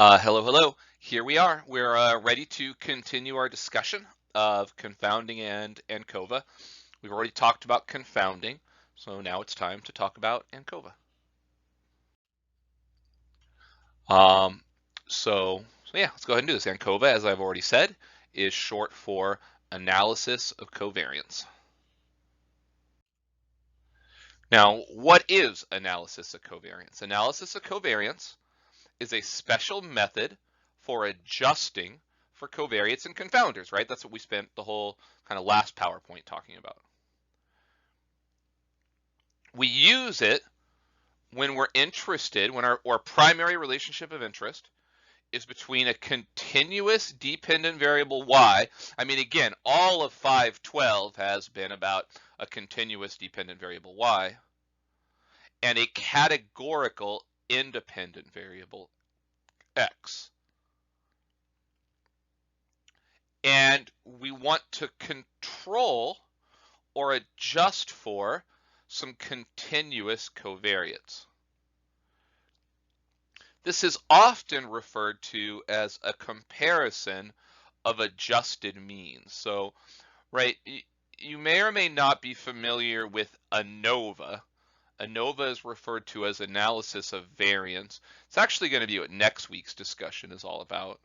Hello. Here we are. We're ready to continue our discussion of confounding and ANCOVA. We've already talked about confounding, so now it's time to talk about ANCOVA. Um, so yeah, let's go ahead and do this. ANCOVA, as I've already said, is short for analysis of covariance. Now, what is analysis of covariance? Analysis of covariance is a special method for adjusting for covariates and confounders, right? That's what we spent the whole kind of last PowerPoint talking about. We use it when we're interested, when our primary relationship of interest is between a continuous dependent variable y. I mean, again, all of 512 has been about a continuous dependent variable y and a categorical independent variable x. And we want to control or adjust for some continuous covariates. This is often referred to as a comparison of adjusted means. So, right, you may or may not be familiar with ANOVA. ANOVA is referred to as analysis of variance. It's actually going to be what next week's discussion is all about.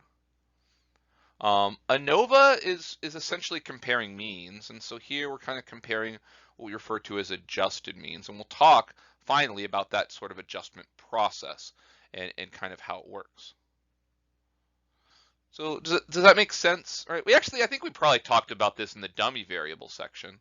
ANOVA is essentially comparing means, and so here we're kind of comparing what we refer to as adjusted means, and we'll talk finally about that sort of adjustment process and kind of how it works. So does that make sense? All right, I think we probably talked about this in the dummy variable section,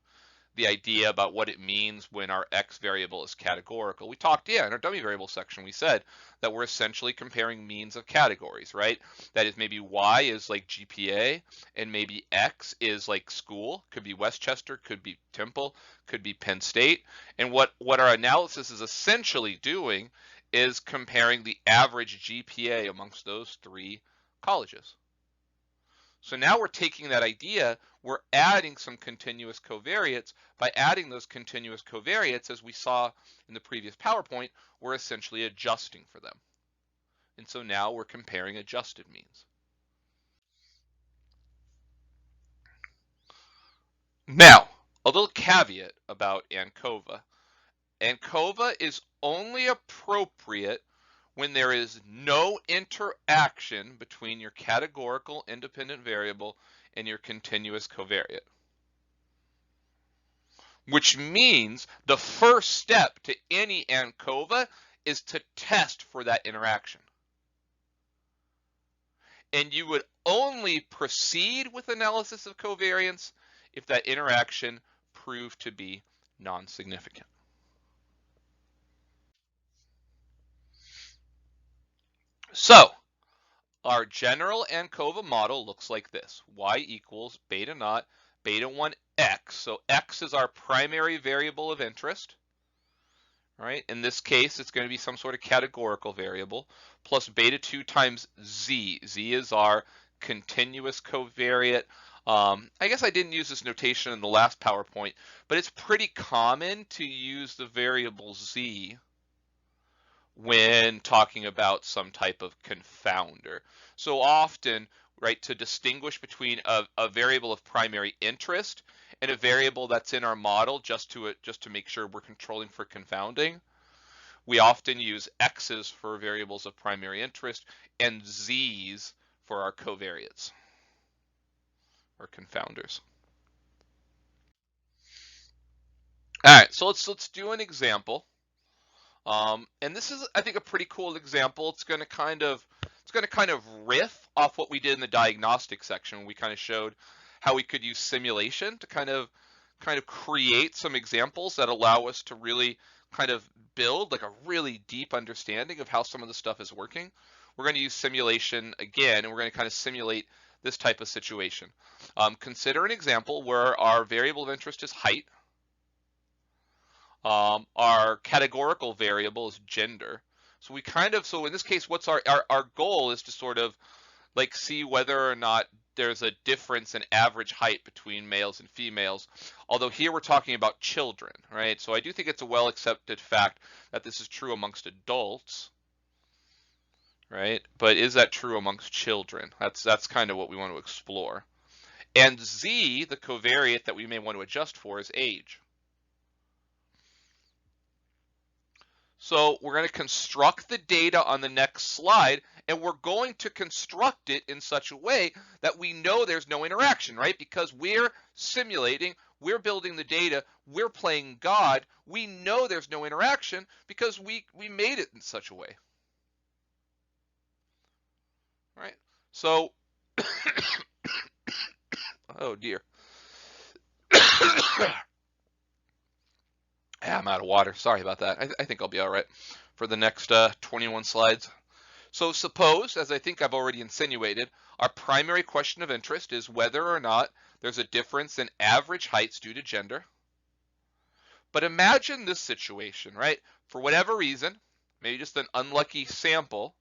the idea about what it means when our x variable is categorical. We talked, in our dummy variable section, we said that we're essentially comparing means of categories, right? That is, maybe y is like GPA, and maybe x is like school. Could be Westchester, could be Temple, could be Penn State. And what our analysis is essentially doing is comparing the average GPA amongst those three colleges. So now we're taking that idea, we're adding some continuous covariates. By adding those continuous covariates, as we saw in the previous PowerPoint, we're essentially adjusting for them. And so now we're comparing adjusted means. Now, a little caveat about ANCOVA. ANCOVA is only appropriate when there is no interaction between your categorical independent variable and your continuous covariate. Which means the first step to any ANCOVA is to test for that interaction. And you would only proceed with analysis of covariance if that interaction proved to be non-significant. So, our general ANCOVA model looks like this. Y equals beta naught, beta 1 x. So x is our primary variable of interest. All right, in this case, it's going to be some sort of categorical variable, plus beta 2 times z. Z is our continuous covariate. I guess I didn't use this notation in the last PowerPoint, but it's pretty common to use the variable z when talking about some type of confounder. So often, right, to distinguish between a variable of primary interest and a variable that's in our model just to make sure we're controlling for confounding, we often use x's for variables of primary interest and z's for our covariates or confounders. All right, so let's do an example. And this is, I think, a pretty cool example. It's going to kind of riff off what we did in the diagnostic section. We kind of showed how we could use simulation to kind of create some examples that allow us to really kind of build like a really deep understanding of how some of the stuff is working. We're going to use simulation again, and we're going to kind of simulate this type of situation. Consider an example where our variable of interest is height. Our categorical variable is gender. So so in this case, what's our goal is to sort of like see whether or not there's a difference in average height between males and females. Although here we're talking about children, right? So I do think it's a well accepted fact that this is true amongst adults. right? But is that true amongst children? That's kind of what we want to explore. And Z, the covariate that we may want to adjust for, is age. So we're going to construct the data on the next slide, and we're going to construct it in such a way that we know there's no interaction, right? Because we're simulating, we're building the data, we're playing God. We know there's no interaction because we made it in such a way, right? So, oh dear. Yeah, I'm out of water. Sorry about that. I think I'll be all right for the next 21 slides. So suppose, as I think I've already insinuated, our primary question of interest is whether or not there's a difference in average heights due to gender. But imagine this situation, right? For whatever reason, maybe just an unlucky sample,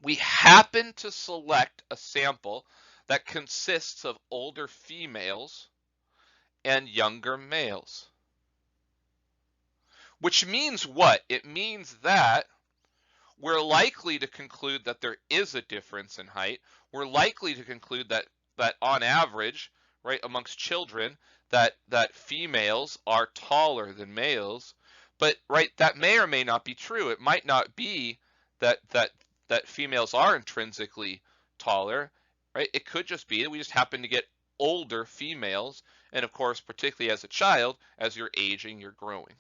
we happen to select a sample that consists of older females and younger males. Which means what? It means that we're likely to conclude that there is a difference in height. We're likely to conclude that on average, right, amongst children, that females are taller than males. But right, that may or may not be true. It might not be that females are intrinsically taller, right? It could just be that we just happen to get older females, and of course, particularly as a child, as you're aging, you're growing.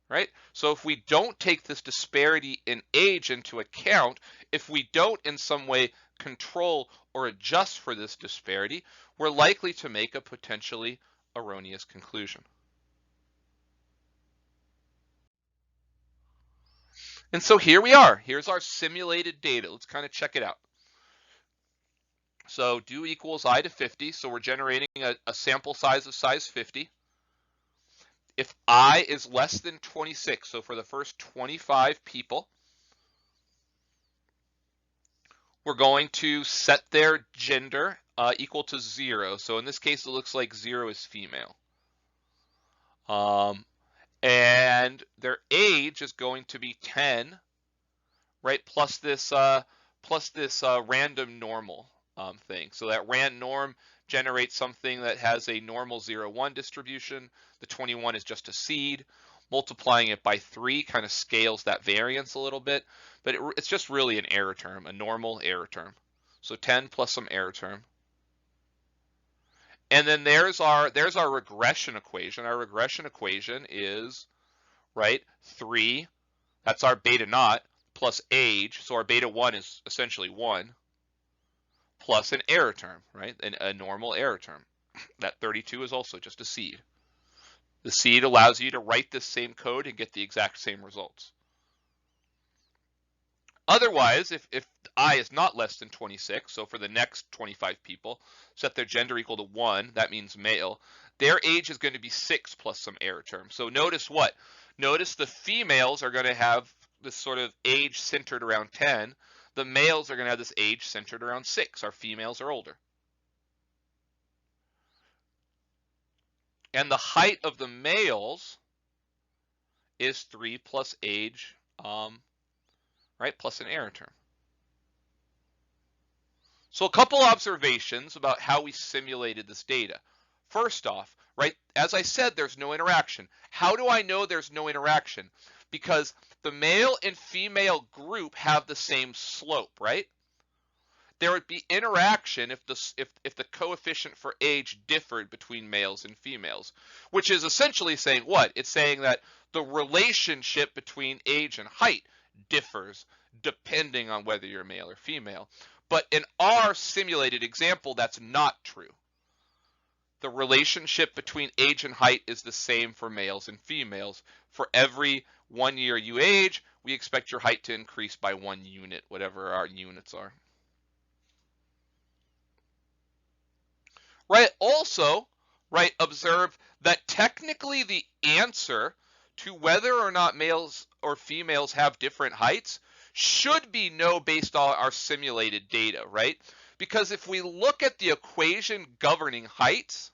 Right? So if we don't take this disparity in age into account, if we don't in some way control or adjust for this disparity, we're likely to make a potentially erroneous conclusion. And so here we are. Here's our simulated data. Let's kind of check it out. So do equals I to 50. So we're generating a sample size of size 50. If I is less than 26, so for the first 25 people, we're going to set their gender equal to 0. So in this case, it looks like 0 is female. And their age is going to be 10, right? Plus this random normal thing. So that rand norm generates something that has a normal 0, 1 distribution. The 21 is just a seed. Multiplying it by 3 kind of scales that variance a little bit, but it's just really an error term, a normal error term. So 10 plus some error term. And then there's our regression equation. Our regression equation is, right, 3, that's our beta naught, plus age, so our beta 1 is essentially 1, plus an error term, right, a normal error term. That 32 is also just a seed. The seed allows you to write this same code and get the exact same results. Otherwise, if I is not less than 26, so for the next 25 people, set their gender equal to 1, that means male, their age is going to be 6 plus some error term. So notice what? Notice the females are going to have this sort of age centered around 10. The males are going to have this age centered around 6. Our females are older. And the height of the males is 3 plus age, right, plus an error term. So a couple observations about how we simulated this data. First off, right, as I said, there's no interaction. How do I know there's no interaction? Because the male and female group have the same slope, right? There would be interaction if the coefficient for age differed between males and females, which is essentially saying what? It's saying that the relationship between age and height differs depending on whether you're male or female. But in our simulated example, that's not true. The relationship between age and height is the same for males and females. For every 1 year you age, we expect your height to increase by 1 unit, whatever our units are. Right, also, right, observe that technically the answer to whether or not males or females have different heights should be no based on our simulated data, right? Because if we look at the equation governing heights,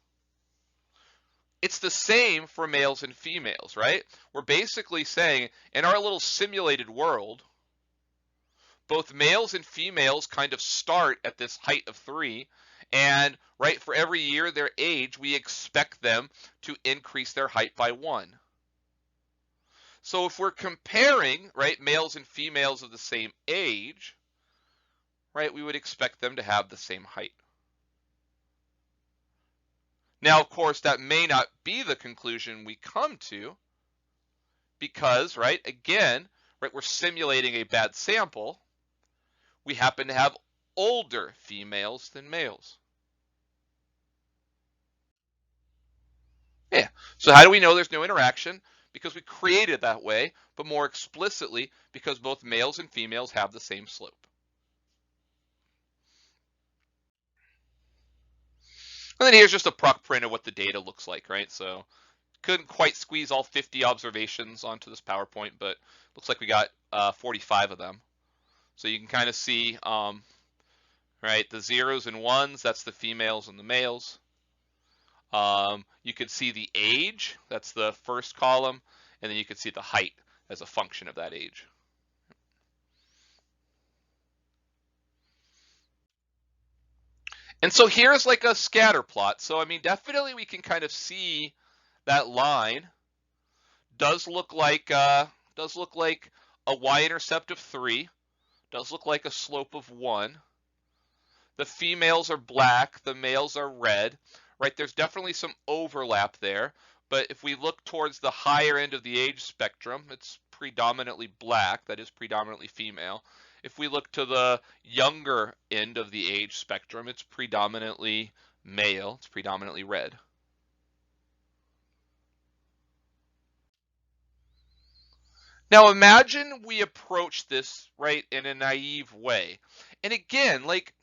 It's the same for males and females, right? We're basically saying in our little simulated world, both males and females kind of start at this height of 3, and right, for every year their age, we expect them to increase their height by 1. So if we're comparing, right, males and females of the same age, right, we would expect them to have the same height. Now, of course, that may not be the conclusion we come to because, right, again, right, we're simulating a bad sample. We happen to have older females than males. Yeah. So how do we know there's no interaction? Because we created that way, but more explicitly because both males and females have the same slope. And then here's just a proc print of what the data looks like, right? So couldn't quite squeeze all 50 observations onto this PowerPoint, but looks like we got 45 of them. So you can kind of see, right, the zeros and ones, that's the females and the males. You could see the age, that's the first column, and then you could see the height as a function of that age. And so here's like a scatter plot. So I mean, definitely we can kind of see that line does look like a y-intercept of 3, does look like a slope of 1. The females are black, the males are red, right? There's definitely some overlap there, but if we look towards the higher end of the age spectrum, it's predominantly black, that is predominantly female. If we look to the younger end of the age spectrum, it's predominantly male, it's predominantly red. Now imagine we approach this, right, in a naive way. And again, like,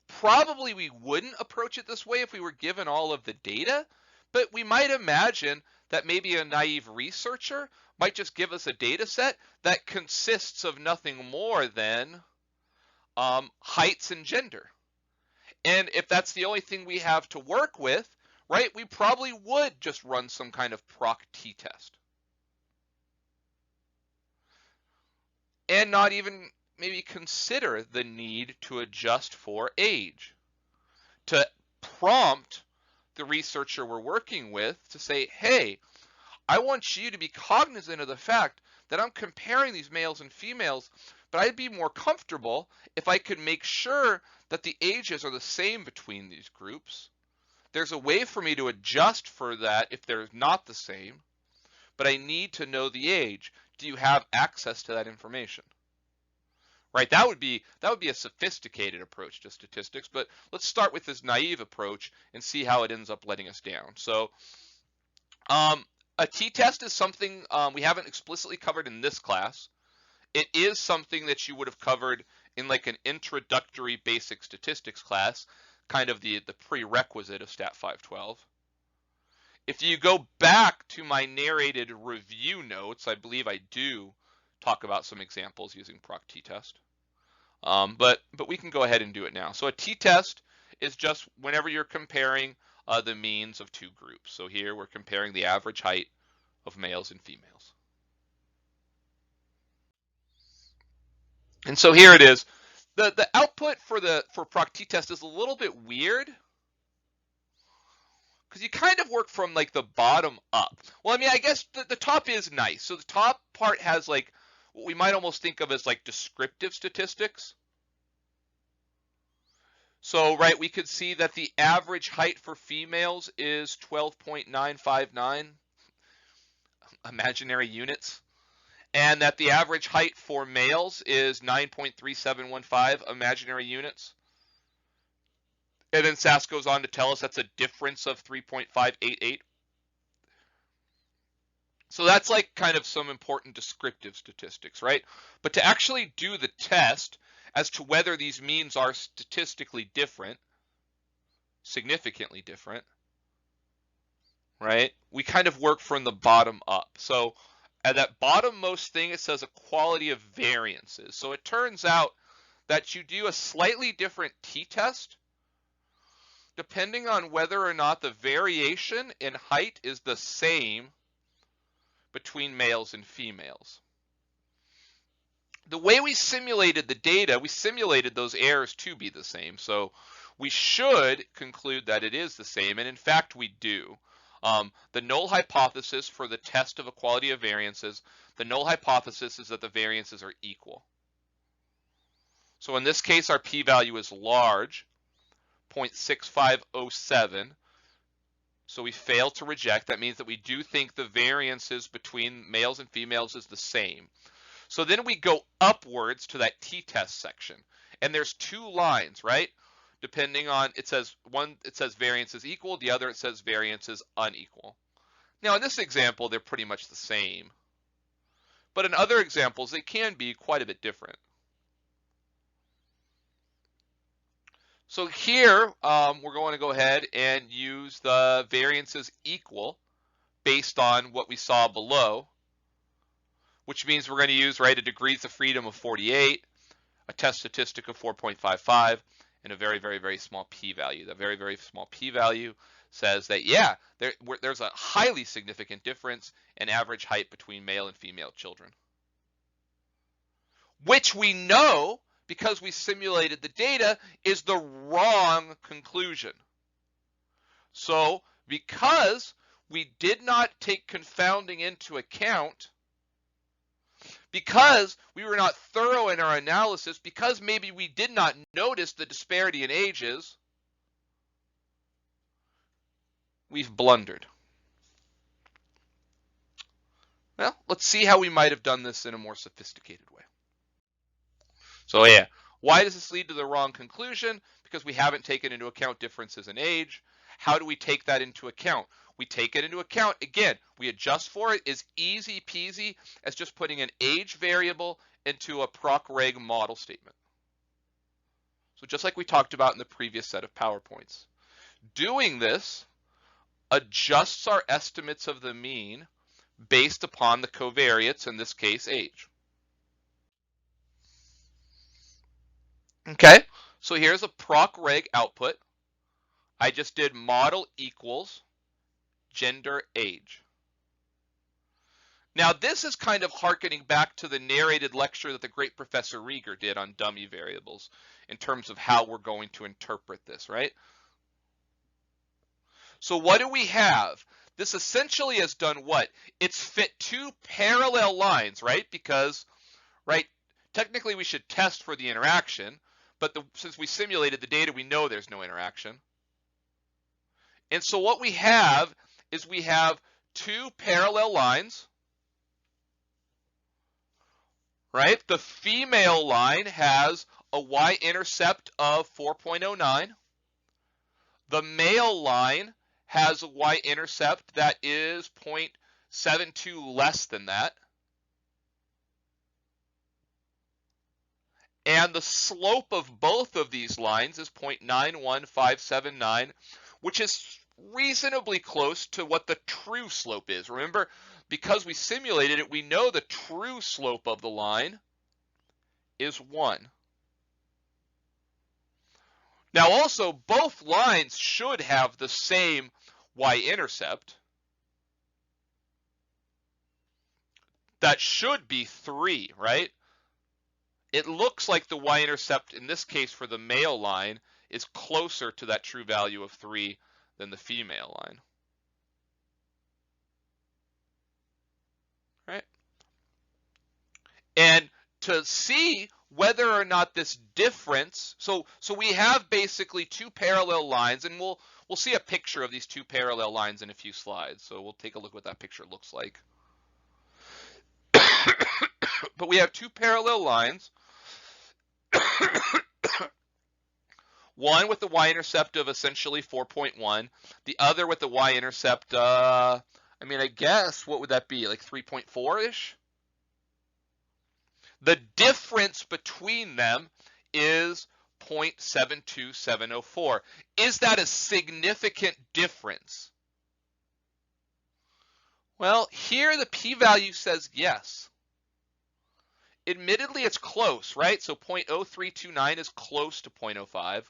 probably we wouldn't approach it this way if we were given all of the data, but we might imagine that maybe a naive researcher might just give us a data set that consists of nothing more than heights and gender. And if that's the only thing we have to work with, right, we probably would just run some kind of proc t-test. And not even maybe consider the need to adjust for age, to prompt the researcher we're working with to say, hey, I want you to be cognizant of the fact that I'm comparing these males and females, but I'd be more comfortable if I could make sure that the ages are the same between these groups. There's a way for me to adjust for that if they're not the same, but I need to know the age. Do you have access to that information? Right, that would be a sophisticated approach to statistics, but let's start with this naive approach and see how it ends up letting us down. So a t-test is something we haven't explicitly covered in this class. It is something that you would have covered in like an introductory basic statistics class, kind of the prerequisite of Stat 512. If you go back to my narrated review notes, I believe I do talk about some examples using proc t-test. But we can go ahead and do it now. So a t-test is just whenever you're comparing the means of two groups. So here we're comparing the average height of males and females. And so here it is. The output for proc t-test is a little bit weird because you kind of work from like the bottom up. Well, I mean, I guess the top is nice. So the top part has like what we might almost think of as like descriptive statistics. So, right, we could see that the average height for females is 12.959 imaginary units, and that the average height for males is 9.3715 imaginary units. And then SAS goes on to tell us that's a difference of 3.588. So that's like kind of some important descriptive statistics, right? But to actually do the test as to whether these means are statistically different, significantly different, right? We kind of work from the bottom up. So at that bottommost thing, it says equality of variances. So it turns out that you do a slightly different t-test depending on whether or not the variation in height is the same between males and females. The way we simulated the data, we simulated those errors to be the same. So we should conclude that it is the same, and in fact we do. The null hypothesis for the test of equality of variances, the null hypothesis is that the variances are equal. So in this case, our p-value is large, 0.6507. So we fail to reject. That means that we do think the variances between males and females is the same. So then we go upwards to that t-test section. And there's two lines, right? Depending on, it says one, it says variance is equal, the other it says variance is unequal. Now in this example, they're pretty much the same. But in other examples, they can be quite a bit different. So here, we're going to go ahead and use the variances equal based on what we saw below, which means we're going to use, right, a degrees of freedom of 48, a test statistic of 4.55, and a very, very, very small p-value. The very, very small p-value says that, yeah, there's a highly significant difference in average height between male and female children, which we know, because we simulated the data, is the wrong conclusion. So because we did not take confounding into account, because we were not thorough in our analysis, because maybe we did not notice the disparity in ages, we've blundered. Well, let's see how we might have done this in a more sophisticated way. So yeah, why does this lead to the wrong conclusion? Because we haven't taken into account differences in age. How do we take that into account? We take it into account, again, we adjust for it as easy peasy as just putting an age variable into a proc-reg model statement. So just like we talked about in the previous set of PowerPoints. Doing this adjusts our estimates of the mean based upon the covariates, in this case, age. Okay, so here's a proc-reg output. I just did model equals gender age. Now this is kind of hearkening back to the narrated lecture that the great Professor Rieger did on dummy variables in terms of how we're going to interpret this, right? So what do we have? This essentially has done what? It's fit two parallel lines, right? Because, right, technically we should test for the interaction, but since we simulated the data, we know there's no interaction. And so what we have is we have two parallel lines, right? The female line has a y-intercept of 4.09. The male line has a y-intercept that is 0.72 less than that. And the slope of both of these lines is 0.91579, which is reasonably close to what the true slope is. Remember, because we simulated it, we know the true slope of the line is 1. Now also, both lines should have the same y-intercept. That should be 3, right? It looks like the y-intercept in this case for the male line is closer to that true value of 3 than the female line. Right? And to see whether or not this difference, so we have basically two parallel lines, and we'll see a picture of these two parallel lines in a few slides. So we'll take a look at what that picture looks like. But we have two parallel lines. One with the y-intercept of essentially 4.1, the other with the y-intercept, I mean, I guess, what would that be, like 3.4-ish? The difference between them is 0.72704. Is that a significant difference? Well, here the p-value says yes. Admittedly, it's close, right? So 0.0329 is close to 0.05.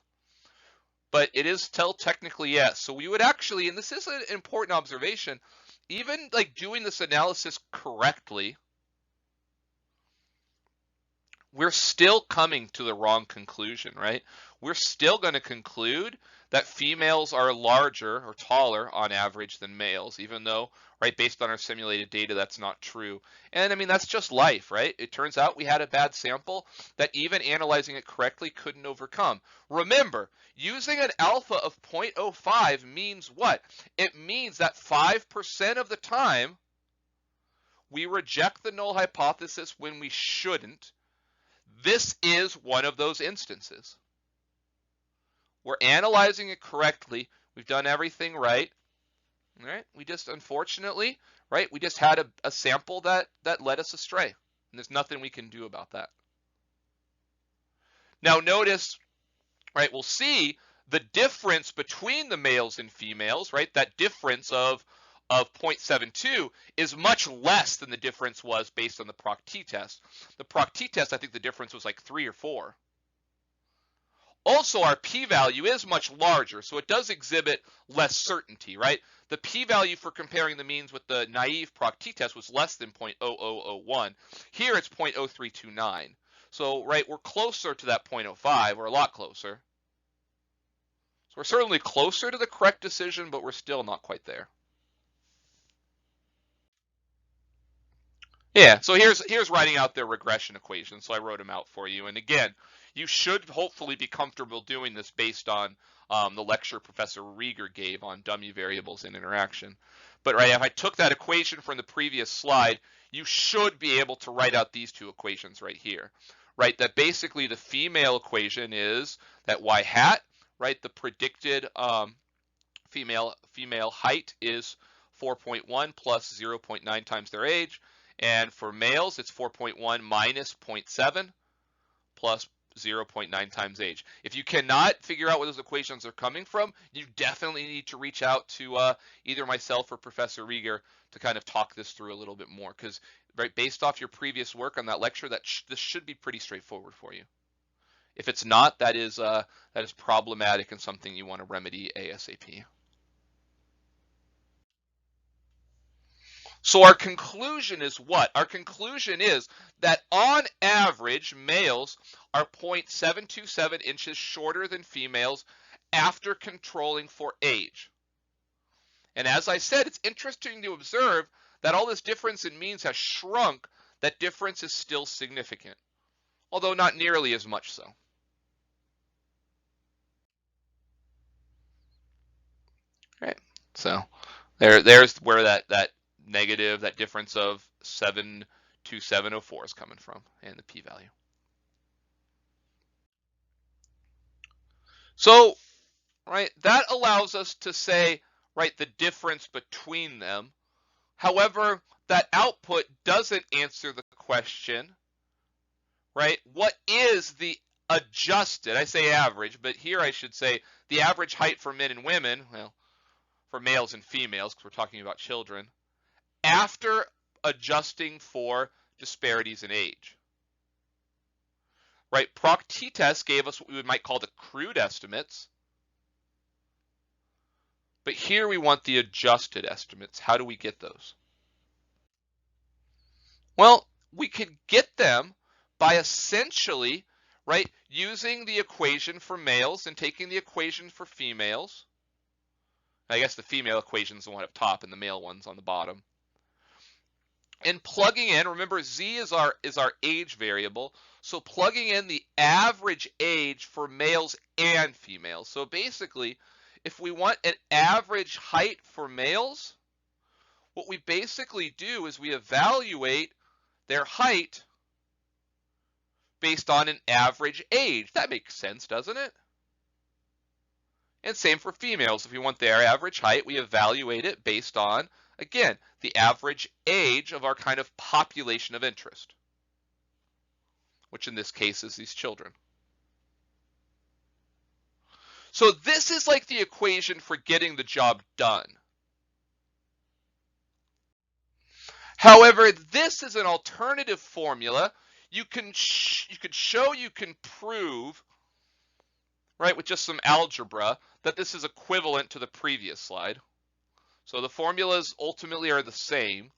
but it is still technically yes. So we would actually, and this is an important observation, even like doing this analysis correctly, we're still coming to the wrong conclusion, right? We're still going to conclude that females are larger or taller on average than males, even though, right, based on our simulated data, that's not true. And I mean, that's just life, right? It turns out we had a bad sample that even analyzing it correctly couldn't overcome. Remember, using an alpha of 0.05 means what? It means that 5% of the time we reject the null hypothesis when we shouldn't. This is one of those instances. We're analyzing it correctly. We've done everything right. Right? We just, unfortunately, right, we just had a sample that led us astray. And there's nothing we can do about that. Now notice, right, we'll see the difference between the males and females, right? That difference of 0.72 is much less than the difference was based on the proc t-test. The proc t-test, I think the difference was like 3 or 4. Also, our p-value is much larger, so it does exhibit less certainty, right? The p-value for comparing the means with the naive proc t-test was less than 0.0001. Here it's 0.0329. So, right, we're closer to that 0.05. We're a lot closer. So we're certainly closer to the correct decision, but we're still not quite there. Yeah, so here's writing out their regression equations. So I wrote them out for you. And again, you should hopefully be comfortable doing this based on the lecture Professor Rieger gave on dummy variables and interaction. But right, if I took that equation from the previous slide, you should be able to write out these two equations right here. Right, that basically the female equation is that y hat, right, the predicted female height is 4.1 plus 0.9 times their age. And for males, it's 4.1 minus 0.7 plus 0.9 times age. If you cannot figure out where those equations are coming from, you definitely need to reach out to either myself or Professor Rieger to kind of talk this through a little bit more. Because right, based off your previous work on that lecture, this should be pretty straightforward for you. If it's not, that is problematic and something you want to remedy ASAP. So our conclusion is what? Our conclusion is that on average, males are 0.727 inches shorter than females after controlling for age. And as I said, it's interesting to observe that all this difference in means has shrunk. That difference is still significant, although not nearly as much so. Right. So there's where that negative, that difference of 72704 is coming from, and the p-value. So, right, that allows us to say, right, the difference between them. However, that output doesn't answer the question, right? What is the adjusted, I say average, but here I should say the average height for men and women, well, for males and females, because we're talking about children, after adjusting for disparities in age. Right, proc t-test gave us what we might call the crude estimates, but here we want the adjusted estimates. How do we get those? Well, we could get them by essentially, right, using the equation for males and taking the equation for females. I guess the female equation is the one up top and the male one's on the bottom. And plugging in, remember Z is our age variable, so plugging in the average age for males and females. So basically, if we want an average height for males, what we basically do is we evaluate their height based on an average age. That makes sense, doesn't it? And same for females. If we want their average height, we evaluate it based on, again, the average age of our kind of population of interest, which in this case is these children. So this is like the equation for getting the job done. However, this is an alternative formula. You can show, you can prove, right, with just some algebra, that this is equivalent to the previous slide. So the formulas ultimately are the same.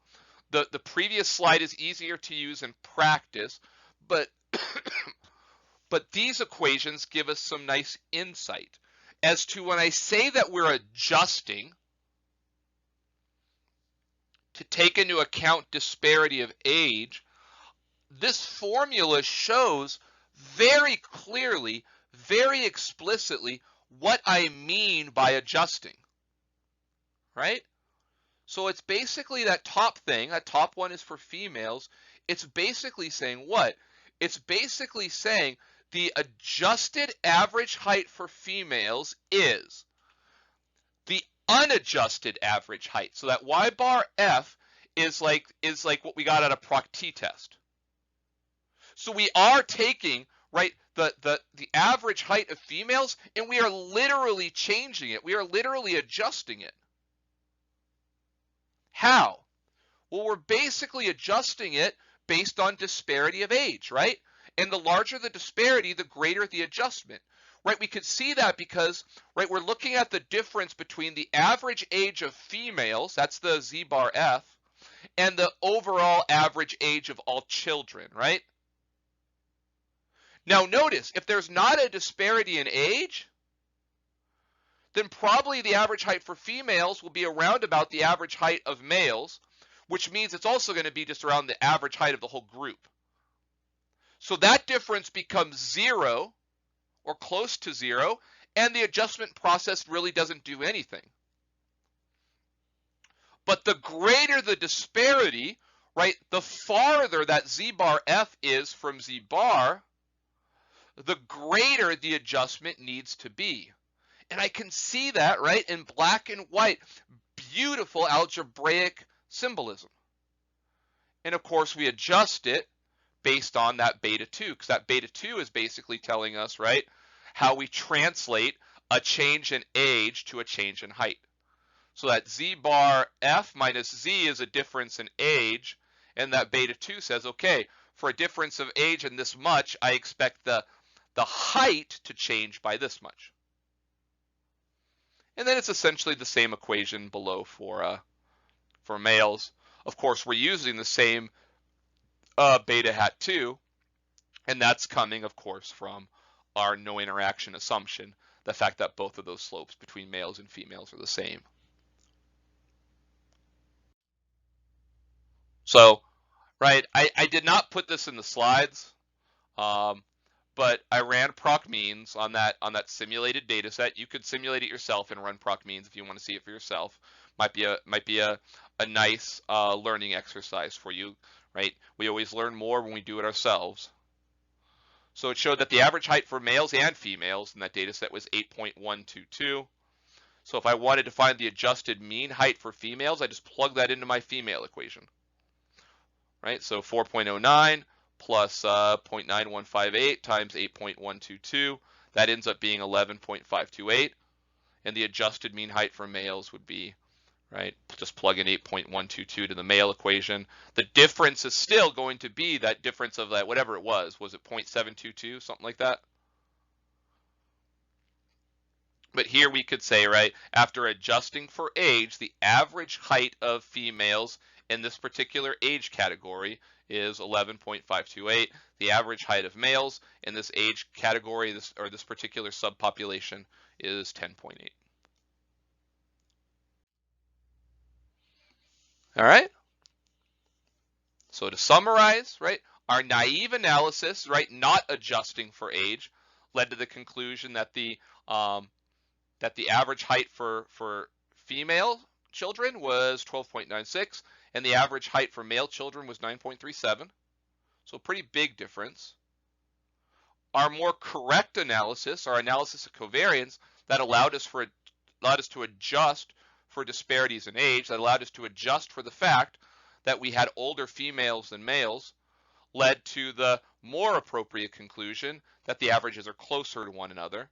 The previous slide is easier to use in practice, but but these equations give us some nice insight as to when I say that we're adjusting to take into account disparity of age, this formula shows very clearly, very explicitly what I mean by adjusting, right? So it's basically that top thing, that top one is for females. It's basically saying what? It's basically saying the adjusted average height for females is the unadjusted average height. So that y bar f is like what we got at a proc t test. So we are taking, right, the average height of females, and we are literally changing it. We are literally adjusting it. How? Well, we're basically adjusting it based on disparity of age, right? And the larger the disparity, the greater the adjustment, right? We could see that because, right, we're looking at the difference between the average age of females, that's the Z bar F, and the overall average age of all children, right? Now notice, if there's not a disparity in age, then probably the average height for females will be around about the average height of males, which means it's also going to be just around the average height of the whole group. So that difference becomes 0 or close to 0, and the adjustment process really doesn't do anything. But the greater the disparity, right, the farther that Z bar F is from Z bar, the greater the adjustment needs to be. And I can see that, right, in black and white, beautiful algebraic symbolism. And of course, we adjust it based on that beta 2, because that beta 2 is basically telling us, right, how we translate a change in age to a change in height. So that Z bar F minus Z is a difference in age, and that beta 2 says, okay, for a difference of age in this much, I expect the height to change by this much. And then it's essentially the same equation below for males. Of course, we're using the same beta hat 2, and that's coming, of course, from our no interaction assumption, the fact that both of those slopes between males and females are the same. So, right, I did not put this in the slides, but I ran proc means on that simulated data set. You could simulate it yourself and run proc means if you want to see it for yourself. Might be a nice learning exercise for you, right? We always learn more when we do it ourselves. So it showed that the average height for males and females in that data set was 8.122. So if I wanted to find the adjusted mean height for females, I just plug that into my female equation, right? So 4.09 plus 0.9158 times 8.122, that ends up being 11.528. And the adjusted mean height for males would be, right, just plug in 8.122 to the male equation. The difference is still going to be that difference of that, whatever it was it 0.722, something like that? But here we could say, right, after adjusting for age, the average height of females in this particular age category is 11.528. The average height of males in this age category, this particular subpopulation, is 10.8. All right. So to summarize, right, our naive analysis, right, not adjusting for age, led to the conclusion that the average height for female children was 12.96, and the average height for male children was 9.37. So a pretty big difference. Our more correct analysis, our analysis of covariance, that allowed us to adjust for disparities in age, that allowed us to adjust for the fact that we had older females than males, led to the more appropriate conclusion that the averages are closer to one another,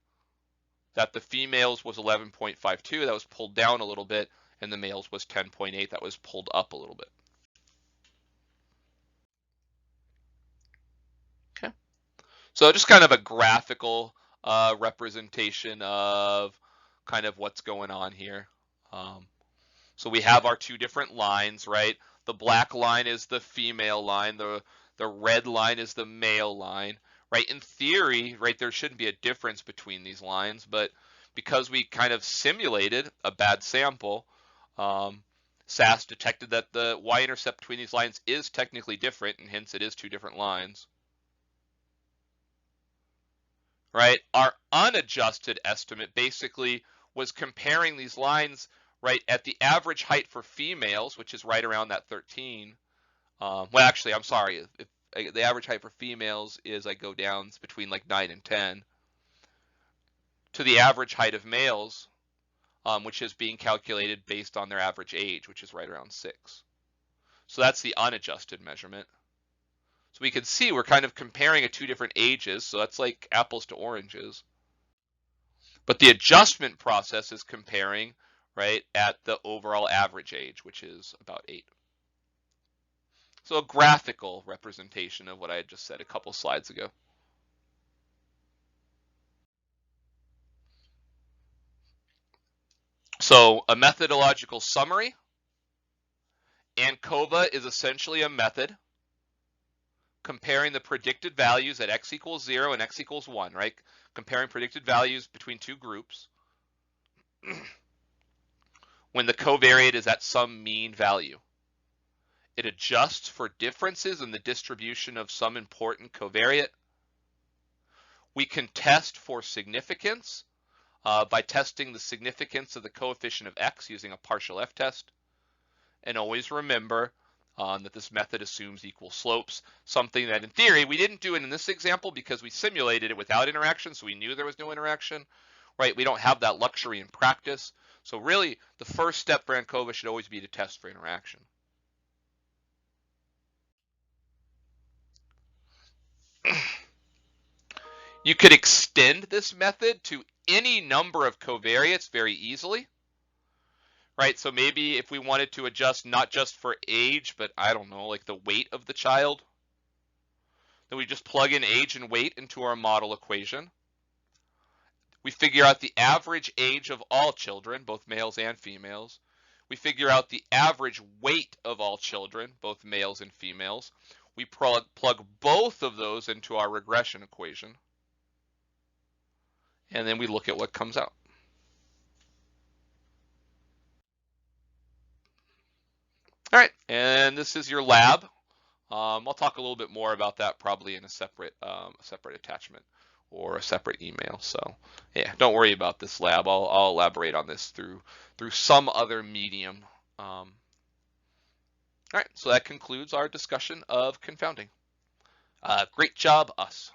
that the females was 11.52, that was pulled down a little bit, and the males was 10.8, that was pulled up a little bit. Okay. So just kind of a graphical representation of kind of what's going on here. So we have our two different lines, right? The black line is the female line, the red line is the male line, right? In theory, right, there shouldn't be a difference between these lines, but because we kind of simulated a bad sample, SAS detected that the y-intercept between these lines is technically different, and hence it is two different lines. Right? Our unadjusted estimate basically was comparing these lines, right, at the average height for females, which is right around that 13. Well, actually, I'm sorry. If the average height for females is, I go down between like 9 and 10, to the average height of males, which is being calculated based on their average age, which is right around 6. So that's the unadjusted measurement. So we can see we're kind of comparing at two different ages, so that's like apples to oranges. But the adjustment process is comparing, right, at the overall average age, which is about 8. So a graphical representation of what I had just said a couple slides ago. So a methodological summary. ANCOVA is essentially a method comparing the predicted values at x equals 0 and x equals 1, right? Comparing predicted values between two groups when the covariate is at some mean value. It adjusts for differences in the distribution of some important covariate. We can test for significance by testing the significance of the coefficient of x using a partial f-test. And always remember that this method assumes equal slopes, something that in theory, we didn't do it in this example because we simulated it without interaction, so we knew there was no interaction, right? We don't have that luxury in practice. So really, the first step for ANCOVA should always be to test for interaction. You could extend this method to any number of covariates very easily, right? So maybe if we wanted to adjust not just for age, but I don't know, like the weight of the child, then we just plug in age and weight into our model equation. We figure out the average age of all children, both males and females. We figure out the average weight of all children, both males and females. We plug both of those into our regression equation. And then we look at what comes out. All right, and this is your lab. I'll talk a little bit more about that probably in a separate attachment or a separate email. So yeah, don't worry about this lab. I'll elaborate on this through some other medium. All right, so that concludes our discussion of confounding. Great job, us.